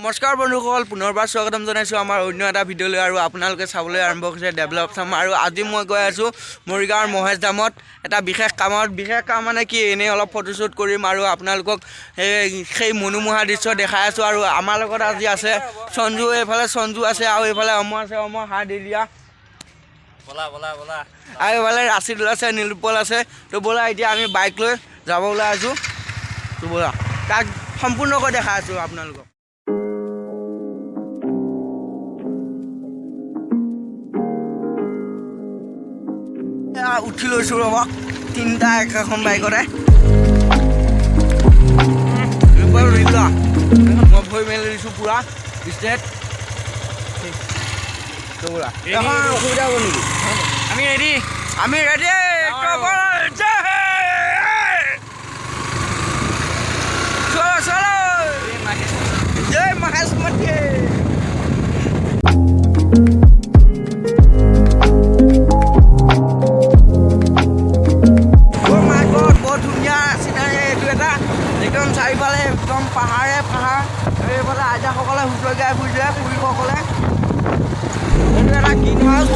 নমস্কাৰ বন্ধুসকল, পুনৰবাৰ স্বাগতম জনাইছোঁ আমাৰ অন্য এটা ভিডিঅ'লৈ আৰু আপোনালোকে চাবলৈ আৰম্ভ কৰিছে ডেভেলপ চাম। আৰু আজি মই গৈ আছোঁ মৰিগাঁৱৰ মহেশ ধামত এটা বিশেষ কামত। বিশেষ কাম মানে কি, এনেই অলপ ফটোশ্বুট কৰিম আৰু আপোনালোকক সেই মনোমোহা দৃশ্য দেখাই আছোঁ। আৰু আমাৰ লগত আজি আছে সঞ্জু, এইফালে সঞ্জু আছে আৰু এইফালে অমৰ আছে, অমৰ হাত দিয়া আৰু এইফালে ৰাচিদুল আছে, নীলোৎপল আছে। তো ব'লা এতিয়া আমি বাইক লৈ যাব ওলাই আছোঁ। তো ব'লা তাক সম্পূৰ্ণকৈ দেখাই আছোঁ আপোনালোকক। উঠি লৈছোঁ ৰ'ব, তিনিটা একেখন বাইকতে। মই ভৰি মেলি দিছোঁ পুৰা ষ্টেট। এখন অসুবিধা হ'ব নেকি? আমি ৰেডি, আমি ৰেডি। চলো চলো, জয় মহেশ মধ্যে। চাৰিফালে একদম পাহাৰে পাহাৰ, এইফালে আইতাসকলে হুঁচৰি গাই ফুৰিছে, খুৰীসকলে। এইটো এটা গ্ৰীণ হাউচ,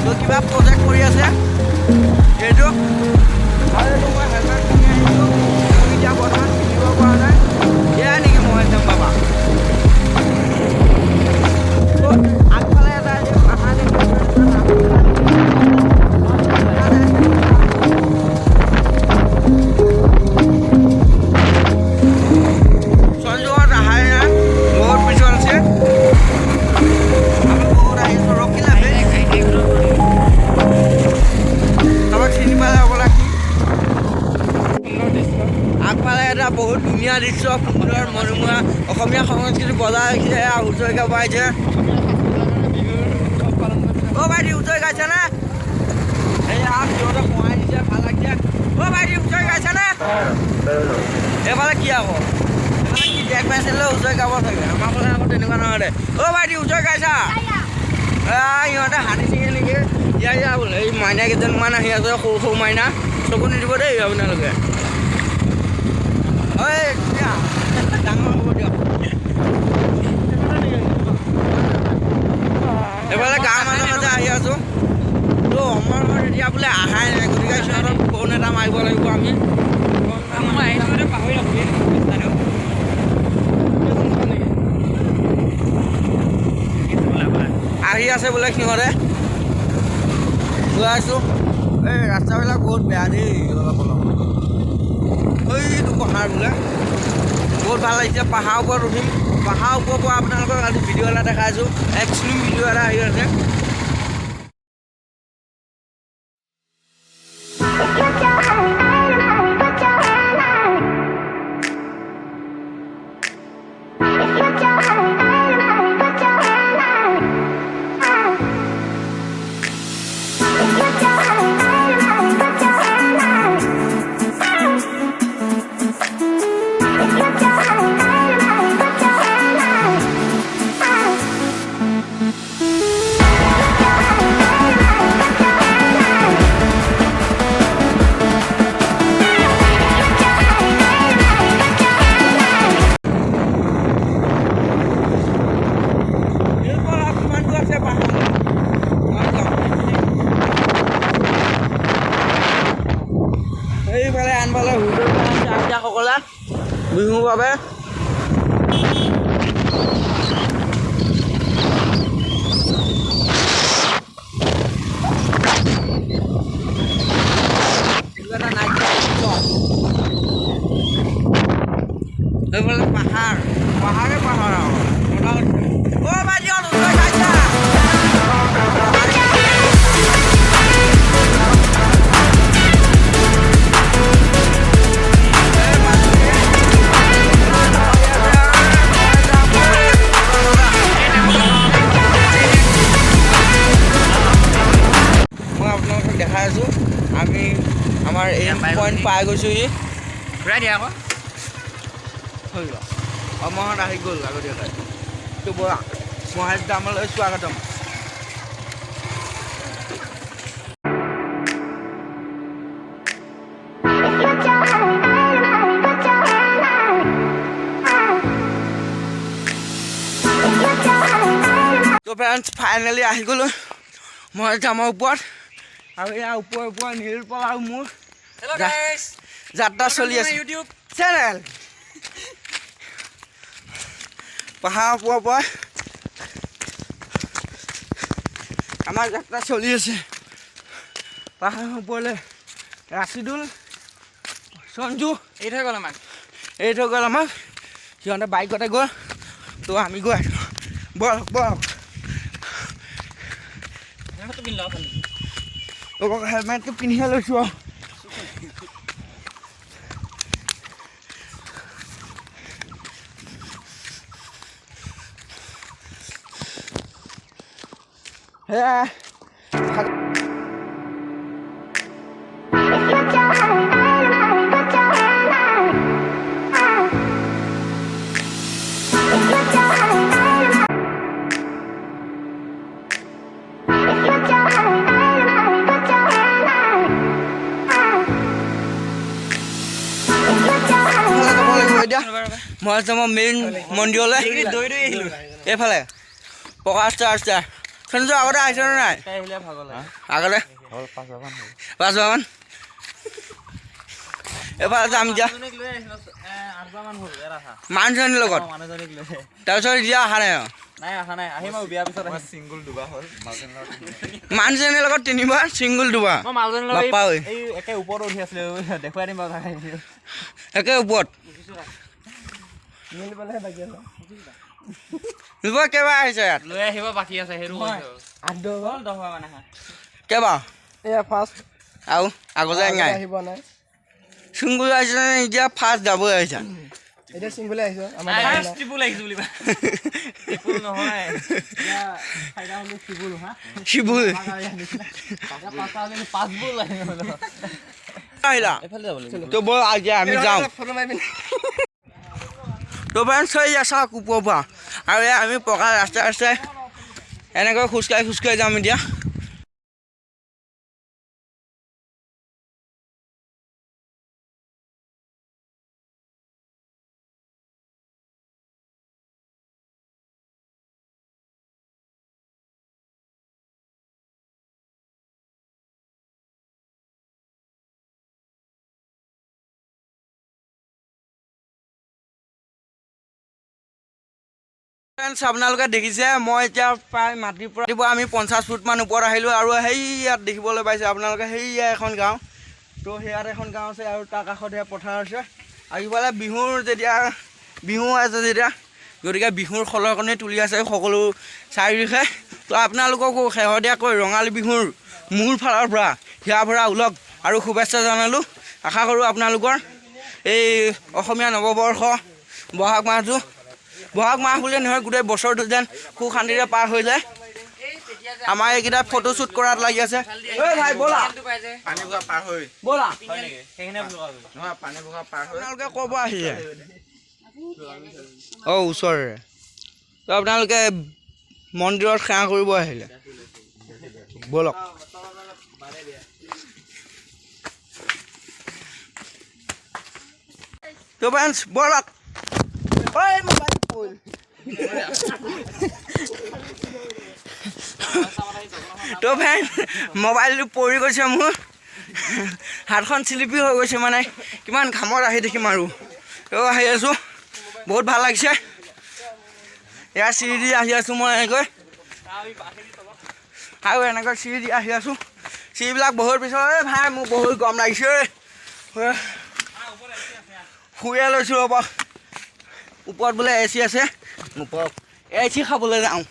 য'ত কিবা প্ৰজেক্ট কৰি আছে সেইটো। আৰু এইটো মই হেলমেট কিনি আহিছোঁ, এতিয়া বৰ্তমান পিন্ধিব পৰা নাই। এয়া নেকি মহেশ ধাম বাবা? আগফালে এটা পাহাৰ বহুত ধুনীয়া দৃশ্য, সুন্দৰ মনোমোহা অসমীয়া সংস্কৃতি বজাই ৰাখিছে। হুঁচৰি গাব আহিছে। অ' ভাইটি হুঁচৰি গাইছে নে? এয়া সিহঁতে সোমাই দিছে, ভাল লাগিছে। অ' ভাইটি হুঁচৰি গাইছে নে? এইফালে কি আকৌ, এইফালে কি ডেক পাইছিলে হুঁচৰি গাব চাগে। আমাৰ ফালে আকৌ তেনেকুৱা নহয় দে। অ' ভাইটি হুঁচৰি গাইছা? সিহঁতে হাতী ছিঙে নেকি? ইয়া বোলে এই মাইনা কেইজনমান আহি আছে, সৰু সৰু মাইনা। চকু নিদিব দেই আপোনালোকে। ডাঙৰ হ'ব দিয়ক। এইফালে গাঁৱৰ মাজে মাজে আহি আছোঁ। তো অমৰ ঘৰত এতিয়া বোলে আহাই নাই, গতিকে সিহঁতক ফোন এটা মাৰিব লাগিব আমি। আহি আছে বোলে সিহঁতে, গৈ আছোঁ। এই ৰাস্তাবিলাক বহুত বেয়া দেই, অলপ অলপ। এইটো পাহাৰ বোলে বহুত ভাল লাগিছে। পাহাৰৰ ওপৰত উঠিম, পাহাৰৰ ওপৰৰ পৰা আপোনালোকক আজি ভিডিঅ' এটা দেখাইছোঁ। এক্সট্ৰিম ভিডিঅ' এটা আহি আছে। এইফালে আনফালে হুঁচৰি গাইছে আইতাসকলে বিহুৰ বাবে। এইফালে পাহাৰ, পাহাৰে পাহাৰ আৰু অ' বাইদেউ হুঁচৰি গাইছা? দেখাই আছোঁ আমি আমাৰ এই পইণ্ট পাই গৈছোঁহি। ঘূৰাই দিয়া আকৌ হৈ গ'ল, অমৰহঁত আহি গ'ল আগতীয়াকৈ। তো ব'লা মহেশ ধামলৈ স্বাগতম। ফ্ৰেণ্ডছ ফাইনেলি আহি গ'লোঁ মই জামৰ ওপৰত আৰু ইয়াৰ ওপৰৰ নীলপল আৰু মোৰ যাত্ৰা চলি আছে ইউটিউব চেনেল পাহাৰৰ ওপৰৰ আমাৰ যাত্ৰা চলি আছে পাহাৰৰ ওপৰলৈ ৰাছিদুল সঞ্জু এৰি থৈ গ'ল আমাক সিহঁতে বাইকতে গ'ল তো আমি গৈ আছোঁ ব'লক হেলমেটটো পিন্ধিহে লৈছোঁ আৰু সেয়া মই যাম মেইন মন্দিৰলৈ এইফালে পকা ৰাস্তা সঞ্জু আগতে আহিছেনে নাই আগতে 5 এবাৰ যাম এতিয়া মানুহজনীৰ লগত তাৰপিছত এতিয়া অহা নাই মানুহজনীৰ লগত 3বাৰ ছিংগুল 2বাৰ একে ওপৰত কেইবাৰ আহিছে ইয়াত লৈ আহিব বাকী আছে কেইবাৰ আৰু আগতে আহিব নাই ছিংগুল আহিছে এতিয়া ফাৰ্ষ্ট যাবই আহিছে এতিয়া ছিংগুলে আহিছে আহিলা তো বল আজি আমি যাওঁ তো ফ্ৰেণ্ডছ হৈ চাওক ওপৰৰ পৰা আৰু আমি পকা ৰাস্তাই এনেকৈ খোজকাঢ়ি যাম এতিয়া আপোনালোকে দেখিছে মই এতিয়া প্ৰায় মাটিৰ পৰা আমি 50 ফুটমান ওপৰত আহিলোঁ আৰু সেই ইয়াত দেখিবলৈ পাইছে আপোনালোকে সেয়া এখন গাঁও তো সেয়াত এখন গাঁও আছে আৰু তাৰ কাষত সেয়া পথাৰ আছে আৰু ইফালে বিহু আছে যেতিয়া গতিকে বিহুৰ খলকণি তুলি আছে সকলো চাৰিওদিশে তো আপোনালোককো শেহতীয়াকৈ ৰঙালী বিহুৰ মোৰ ফালৰ পৰা হিয়া ভৰা ওলগ আৰু শুভেচ্ছা জনালোঁ আশা কৰোঁ আপোনালোকৰ এই অসমীয়া নৱবৰ্ষ বহাগ মাহ বুলিয়ে নহয় গোটেই বছৰটো যেন সুখ শান্তিৰে পাৰ হৈ যায় আমাৰ এইকেইটা ফটোশ্বুট কৰাত লাগি আছে আপোনালোকে ক'ব আহিছে ওচৰৰে তো আপোনালোকে মন্দিৰত সেৱা কৰিব আহিলে ব'লক তো ফ্ৰেণ্ডছ ব'লক তো ফ্ৰেণ্ড মোবাইলটো পৰি গৈছে মোৰ হাতখন চিলিপি হৈ গৈছে মানে কিমান ঘামত আহি দেখিম আৰু তো আহি আছোঁ বহুত ভাল লাগিছে এয়া চিৰি দি আহি আছোঁ মই এনেকৈ আৰু এনেকৈ চিৰি দি আহি আছোঁ চিৰিবিলাক বহুত পিছত ভাই মোক বহুত গৰম লাগিছে শুয়ে লৈছোঁ ৰ'ব ওপৰত বোলে এ চি আছে এ চি খাবলৈ যাওঁ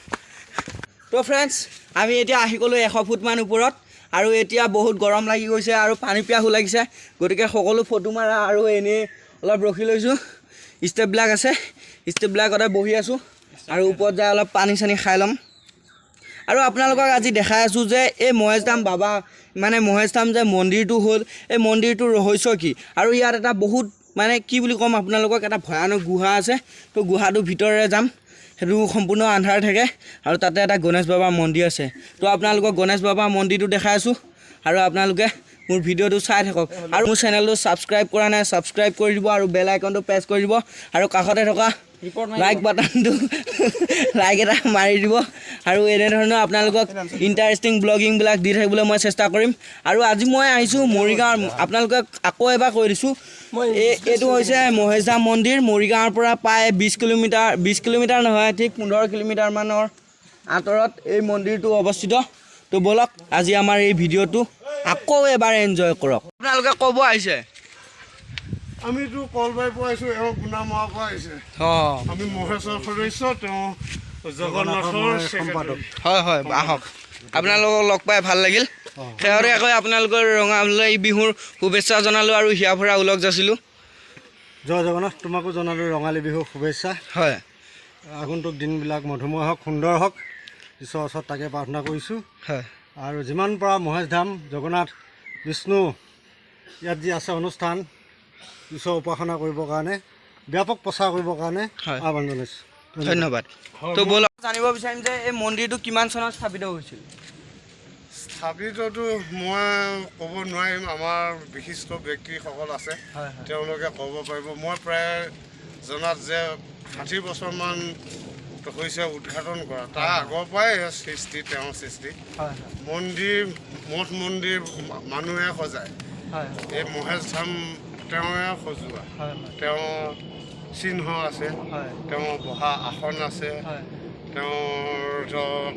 তো ফ্ৰেণ্ডছ আমি এতিয়া আহি গ'লোঁ 100 ফুটমান ওপৰত আৰু এতিয়া বহুত গৰম লাগি গৈছে আৰু পানী পিয়াহো লাগিছে গতিকে সকলো ফটো মাৰা আৰু এনেই অলপ ৰখি লৈছোঁ ষ্টেপবিলাক আছে ষ্টেপবিলাকতে বহি আছোঁ আৰু ওপৰত যাই অলপ পানী চানী খাই ল'ম আৰু আপোনালোকক আজি দেখাই আছোঁ যে এই মহেশধাম বাবা মানে মহেশধাম যে মন্দিৰটো হ'ল এই মন্দিৰটোৰ ৰহস্য কি আৰু ইয়াত এটা বহুত মানে কি বুলি ক'ম আপোনালোকক এটা ভয়ানক গুহা আছে তো গুহাটোৰ ভিতৰেৰে যাম সেইটো সম্পূৰ্ণ আন্ধাৰ থাকে আৰু তাতে এটা গণেশ বাবাৰ মন্দিৰ আছে তো আপোনালোকক গণেশ বাবাৰ মন্দিৰটো দেখাই আছোঁ আৰু আপোনালোকে মোৰ ভিডিঅ'টো চাই থাকক আৰু মোৰ চেনেলটো ছাবস্ক্ৰাইব কৰা নাই ছাবস্ক্ৰাইব কৰি দিব আৰু বেল আইকনটো প্ৰেছ কৰি দিব আৰু কাষতে থকা লাইক বাটনটো লাইক এটা মাৰি দিব আৰু এনেধৰণৰ আপোনালোকক ইণ্টাৰেষ্টিং ব্লগিংবিলাক দি থাকিবলৈ মই চেষ্টা কৰিম আৰু আজি মই আহিছোঁ মৰিগাঁৱৰ আপোনালোকক আকৌ এবাৰ কৈ দিছোঁ এইটো হৈছে মহেশ ধাম মন্দিৰ মৰিগাঁৱৰ পৰা প্ৰায় 20 কিলোমিটাৰ নহয় ঠিক 15 কিলোমিটাৰমানৰ আঁতৰত এই মন্দিৰটো অৱস্থিত তো বলক আজি আমাৰ এই ভিডিঅ'টো আকৌ এবাৰ এনজয় কৰক আপোনালোকে ক'ব আহিছে আমিতো কলবাই পাইছোঁ এওঁ গুণামাৰ পৰা আহিছে আমি মহেশৰ সদস্য তেওঁ জগন্নাথৰ সম্পাদক হয় আহক আপোনালোকক লগ পাই ভাল লাগিল শেহতীয়াকৈ আপোনালোকৰ ৰঙালী বিহুৰ শুভেচ্ছা জনালোঁ আৰু হিয়া ভৰা ওলগ যাছিলোঁ জয় জগন্নাথ তোমাকো জনালোঁ ৰঙালী বিহুৰ শুভেচ্ছা হয় আগন্তুক দিনবিলাক মধুময় হওক সুন্দৰ হওক ঈশ্বৰৰ ওচৰত তাকে প্ৰাৰ্থনা কৰিছোঁ হয় আৰু যিমান পৰা মহেশ ধাম জগন্নাথ বিষ্ণু ইয়াত যি আছে অনুষ্ঠান ঈশ্বৰৰ উপাসনা কৰিবৰ কাৰণে ব্যাপক প্ৰচাৰ কৰিবৰ কাৰণে আহ্বান জনাইছোঁ ধন্যবাদ তো বলক জানিব বিচাৰিম যে এই মন্দিৰটো কিমান চনত স্থাপিত হৈছিল স্থাপিতটো মই ক'ব নোৱাৰিম আমাৰ বিশিষ্ট ব্যক্তিসকল আছে তেওঁলোকে ক'ব পাৰিব মই প্ৰায় জনাত যে 60 বছৰমান হৈছে উদ্ঘাটন কৰা তাৰ আগৰ পৰাই সৃষ্টি তেওঁৰ সৃষ্টি মন্দিৰ মঠ মন্দিৰ মানুহে সজায় এই মহেশ ধাম তেওঁৱে সজোৱা তেওঁ চিহ্ন আছে তেওঁৰ বহা আসন আছে তেওঁৰ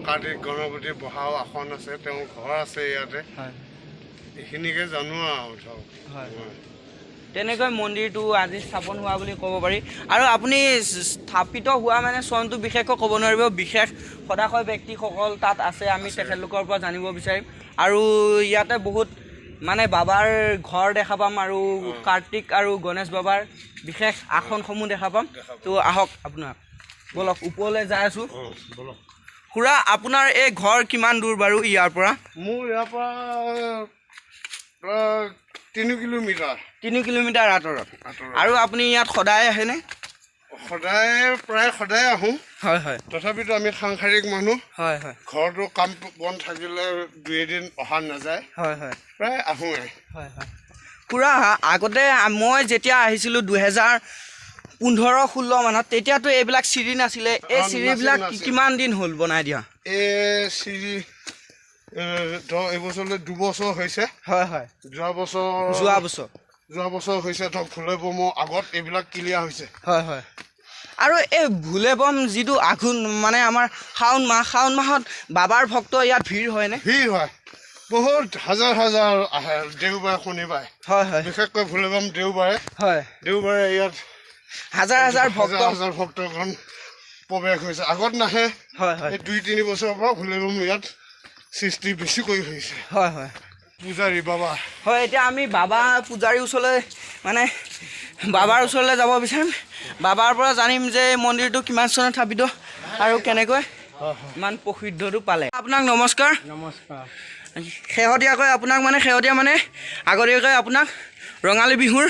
কাৰ্তিক গণপতি বহাও আসন আছে তেওঁৰ ঘৰ আছে ইয়াতে এইখিনিকে জানো আৰু ধৰক তেনেকৈ মন্দিৰটো আজি স্থাপন হোৱা বুলি ক'ব পাৰি আৰু আপুনি স্থাপিত হোৱা মানে চনটো বিশেষকৈ ক'ব নোৱাৰিব বিশেষ সদাশয় ব্যক্তিসকল তাত আছে আমি তেখেতলোকৰ পৰা জানিব বিচাৰিম আৰু ইয়াতে বহুত মানে বাবাৰ ঘৰ দেখা পাম আৰু কাৰ্তিক আৰু গণেশ বাবাৰ বিশেষ আসনসমূহ দেখা পাম তো আহক আপোনাৰ বলক ওপৰলৈ যাই আছোঁ খুৰা আপোনাৰ এই ঘৰ কিমান দূৰ বাৰু ইয়াৰ পৰা মোৰ ইয়াৰ পৰা 3 কিলোমিটাৰ আঁতৰত আৰু আপুনি ইয়াত সদায় আহেনে প্ৰায় সদায় আহোঁ হয় তথাপিতো আমি সাংসাৰিক মানুহ হয় ঘৰটো কাম বন থাকিলে 2 এদিন অহা নাযায় প্ৰায় আহোঁৱে খুৰা আগতে মই যেতিয়া আহিছিলোঁ 2015-16 মানত তেতিয়াতো এইবিলাক চিৰি নাছিলে এই চিৰিবিলাক কিমান দিন হ'ল বনাই দিয়া এই চিৰি এইবছৰলৈ 2 বছৰ হৈছে হয় যোৱা বছৰ হৈছে ধৰক ভুলেবমৰ আগত এইবিলাক ক্লিয়াৰ হৈছে হয় আৰু এই ভুলেবম যিটো আঘোণ মানে আমাৰ শাওণ মাহত বাবাৰ ভক্ত ইয়াত ভিৰ হয়নে ভিৰ হয় বহুত হাজাৰ আহে দেওবাৰে শনিবাৰে হয় বিশেষকৈ ভুলেবম দেওবাৰে ইয়াত হাজাৰ ভক্তগণ প্ৰৱেশ হৈছে আগত নাহে এই 2-3 বছৰৰ পৰা ভুলেবম ইয়াত সৃষ্টি বেছি কৰি হৈছে হয় পূজাৰী বাবা হয় এতিয়া আমি বাবা পূজাৰীৰ ওচৰলৈ মানে বাবাৰ ওচৰলৈ যাব বিচাৰিম বাবাৰ পৰা জানিম যে মন্দিৰটো কিমান চনত স্থাপিত আৰু কেনেকৈ ইমান প্ৰসিদ্ধটো পালে আপোনাক নমস্কাৰ শেহতীয়া মানে আগতীয়াকৈ আপোনাক ৰঙালী বিহুৰ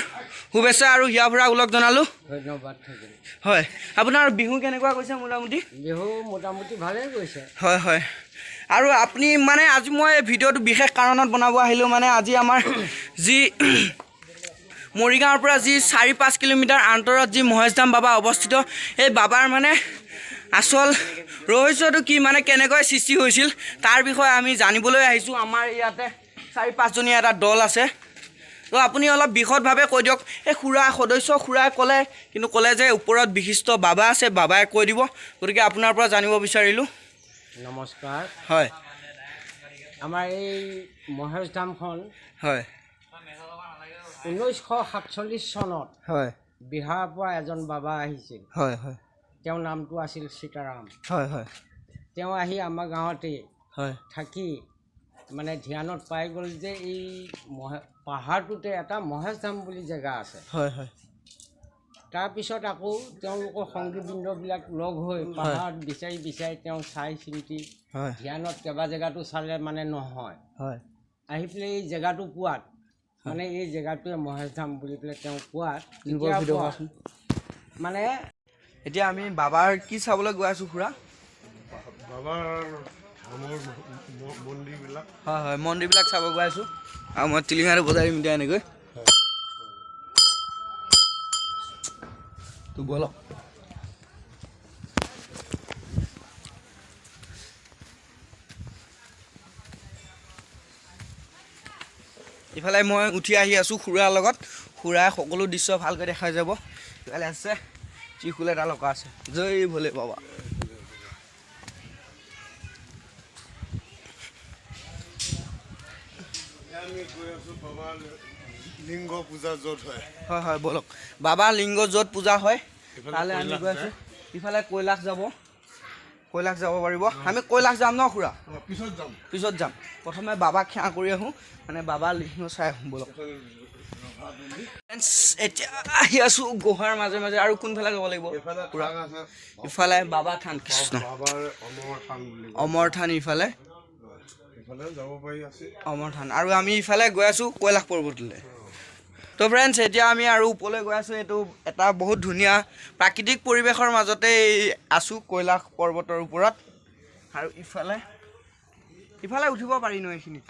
শুভেচ্ছা আৰু হিয়া ভৰা ওলগ জনালোঁ ধন্যবাদ হয় আপোনাৰ বিহু কেনেকুৱা গৈছে মোটামুটি ভালেই গৈছে হয় আৰু আপুনি মানে আজি মই ভিডিঅ'টো বিশেষ কাৰণত বনাব আহিলোঁ মানে আজি আমাৰ যি মৰিগাঁৱৰ পৰা যি 4-5 কিলোমিটাৰ আঁতৰত যি মহেশ ধাম বাবা অৱস্থিত এই বাবাৰ মানে আচল ৰহস্যটো কি মানে কেনেকৈ সৃষ্টি হৈছিল তাৰ বিষয়ে আমি জানিবলৈ আহিছোঁ আমাৰ ইয়াতে 4-5জনীয়া এটা দল আছে তো আপুনি অলপ বিশদভাৱে কৈ দিয়ক এই খুৰাই ক'লে যে ওপৰত বিশিষ্ট বাবা আছে বাবাই কৈ দিব গতিকে আপোনাৰ পৰা জানিব বিচাৰিলোঁ নমস্কাৰ হয় আমাৰ এই মহেশ ধামখন হয় 1947 চনত হয় বিহাৰৰ পৰা এজন বাবা আহিছিল হয় তেওঁৰ নামটো আছিল সীতাৰাম হয় তেওঁ আহি আমাৰ গাঁৱতে হয় থাকি মানে ধ্যানত পাই গ'ল যে এই পাহাৰটোতে এটা মহেশ ধাম বুলি জেগা আছে হয় তাৰপিছত আকৌ তেওঁলোকৰ সংগীবৃন্দবিলাক লগ হৈ পাহাৰত বিচাৰি তেওঁ চাই চিন্তি ধ্যানত কেইবা জেগাটো চালে মানে নহয় আহি পেলাই এই জেগাটো পোৱাত মানে এই জেগাটোৱে মহেশ ধাম বুলি পেলাই তেওঁ কোৱাত মানে এতিয়া আমি বাবাৰ কি চাবলৈ গৈ আছোঁ খুৰা বাবাৰ মন্দিৰবিলাক হয় মন্দিৰবিলাক চাব গৈ আছোঁ আৰু মই টিলিঙাটো বজাই দিম এতিয়া এনেকৈ তো বলক ইফালে মই উঠি আহি আছোঁ খুৰাৰ লগত। খুৰাই সকলো দৃশ্য ভালকৈ দেখা যাব। ইফালে আছে ত্ৰিশূল এটা লগা আছে। জয় ভোলে বাবা। আমি গৈ আছোঁ বাবাৰ লিংগ পূজা য'ত হয়। হয় হয় বলক। বাবা লিংগ য'ত পূজা হয় তালৈ আমি গৈ আছোঁ। ইফালে কৈলাশ যাব পাৰিব। আমি কৈলাশ যাম ন খুৰা? পিছত যাম। প্ৰথমে বাবাক সেৱা কৰি আহোঁ, মানে বাবা লিংগ চাই আহোঁ বলক। এতিয়া আহি আছোঁ গুহাৰ মাজে মাজে। আৰু কোনফালে যাব লাগিব খুৰা? ইফালে বাবা থান কৃষ্ণ অমৰ থান। ইফালে অমৰ থান। আৰু আমি ইফালে গৈ আছোঁ কৈলাশ পৰ্বতলৈ। তো ফ্ৰেণ্ডছ এতিয়া আমি আৰু ওপৰলৈ গৈ আছোঁ। এইটো এটা বহুত ধুনীয়া প্ৰাকৃতিক পৰিৱেশৰ মাজতে আছোঁ কৈলাশ পৰ্বতৰ ওপৰত। আৰু ইফালে উঠিব পাৰি ন এইখিনিত?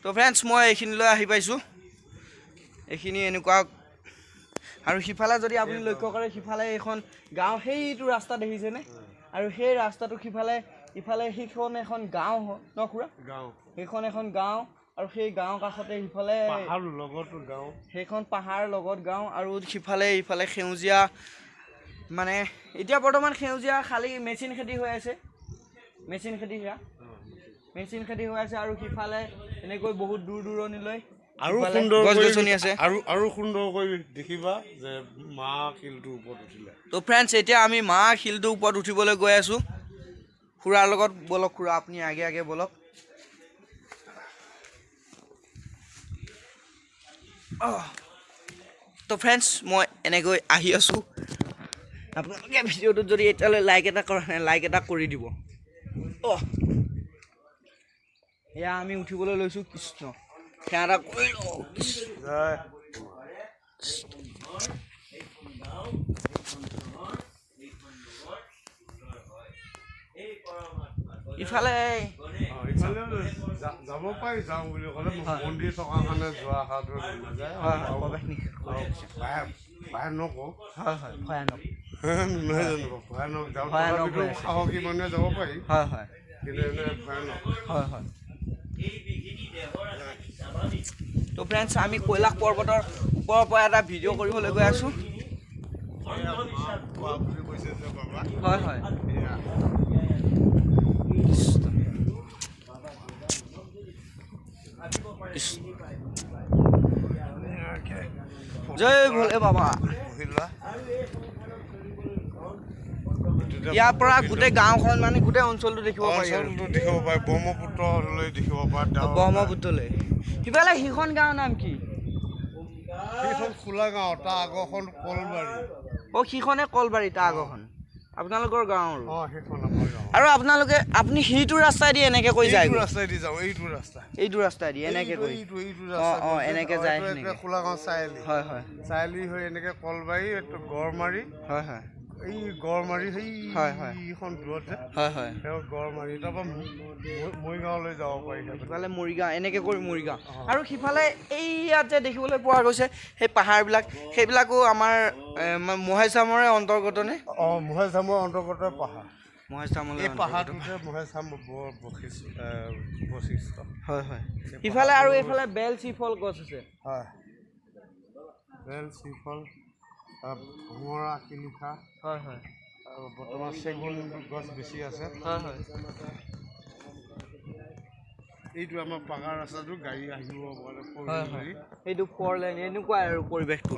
তো ফ্ৰেণ্ডছ মই এইখিনিলৈ আহি পাইছোঁ। এইখিনি এনেকুৱা। আৰু সিফালে যদি আপুনি লক্ষ্য কৰে, সিফালে এখন গাঁও, সেইটো ৰাস্তা দেখিছেনে? আৰু সেই ৰাস্তাটো ইফালে সেইখন এখন গাঁও ন খুৰা? সেইখন এখন গাঁও। আৰু সেই গাঁৱৰ কাষতে সিফালে সেইখন পাহাৰ লগত গাঁও। আৰু ইফালে সেউজীয়া, মানে এতিয়া বৰ্তমান সেউজীয়া খালী মেচিন খেতি হৈ আছে। মেচিন খেতি হৈ আছে। আৰু সিফালে এনেকৈ বহুত দূৰ দূৰণিলৈ আৰু গছ গছনি আছে। আৰু সুন্দৰকৈ দেখিবা যে মা শিলটোৰ ওপৰত উঠিলে। তো ফ্ৰেণ্ডছ এতিয়া আমি মা শিলটোৰ ওপৰত উঠিবলৈ গৈ আছোঁ খুৰাৰ লগত। বলক খুৰা, আপুনি আগে বলক। তো ফ্ৰেণ্ডছ মই এনেকৈ আহি আছোঁ। আপোনালোকে ভিডিঅ'টোত যদি এতিয়ালৈ লাইক এটা কৰা নাই, লাইক এটা কৰি দিব। এয়া আমি উঠিবলৈ লৈছোঁ। কৃষ্ণ সেৱা এটা কৰি লওঁ। ইফালে যাব পাৰি। যাওঁ বুলি ক'লে মন্দিৰ থকাৰ কাৰণে যোৱা অহাটো নাযায়। ভয়ানক নকওঁ। ভয়ানক নহয় জানো? ভয়ানক সাহসী মানুহে যাব পাৰি। কিন্তু এনে ভয়ানক। তো ফ্ৰেণ্ডছ আমি কৈলাশ পৰ্বতৰ ওপৰৰ পৰা এটা ভিডিঅ' কৰিবলৈ গৈ আছোঁ। হয় জয় ভোলে বাবা। ইয়াৰ পৰা গোটেই গাঁওখন, মানে গোটেই অঞ্চলটো দেখিব পাৰি। ব্ৰহ্মপুত্ৰলৈ দেখিব পাৰি। ব্ৰহ্মপুত্ৰলৈ। সিফালে সিখন গাঁৱৰ নাম কি? সেইখন খোলা গাঁও। তাৰ আগৰখন কলবাৰী। সিখনে কলবাৰী। তাৰ আগৰখন আপোনালোকৰ গাঁৱৰ। সেইখন আমাৰ গাঁও। আৰু আপুনি সেইটো ৰাস্তাইদি এনেকে কৈ যায়? ৰাস্তাইদি যাওঁ। এইটো ৰাস্তাইদি এনেকে কৈ এনেকে যায়। খোলা গাঁও চাৰিআলি। চাৰিআলি হৈ এনেকে কলবাৰী, গড়মাৰি। এই গড়মাৰি সেইখন দূৰত গড়মাৰি। তাৰপৰা মৰিগাঁৱলৈ যাব পাৰি। সিফালে মৰিগাঁও, এনেকে কৰি মৰিগাঁও। আৰু সিফালে এই ইয়াত যে দেখিবলৈ পোৱা গৈছে সেই পাহাৰবিলাক, সেইবিলাকো আমাৰ মহেশধামৰে অন্তৰ্গত নে? মহেশধামৰ অন্তৰ্গত পাহাৰ। এই পাহাৰটোতে মহেশধাম বৈশিষ্ট্য। ইফালে আৰু এইফালে বেল চিফল গছ আছে। বেল চিফল, ভোমৰা, শিলিখা। আৰু বৰ্তমান চেগুন গছ বেছি আছে। এইটো আমাৰ পাহাৰ ৰাস্তাটো, গাড়ী আহিব পাৰে। এইটো 4 লেন, এনেকুৱাই আৰু পৰিৱেশটো।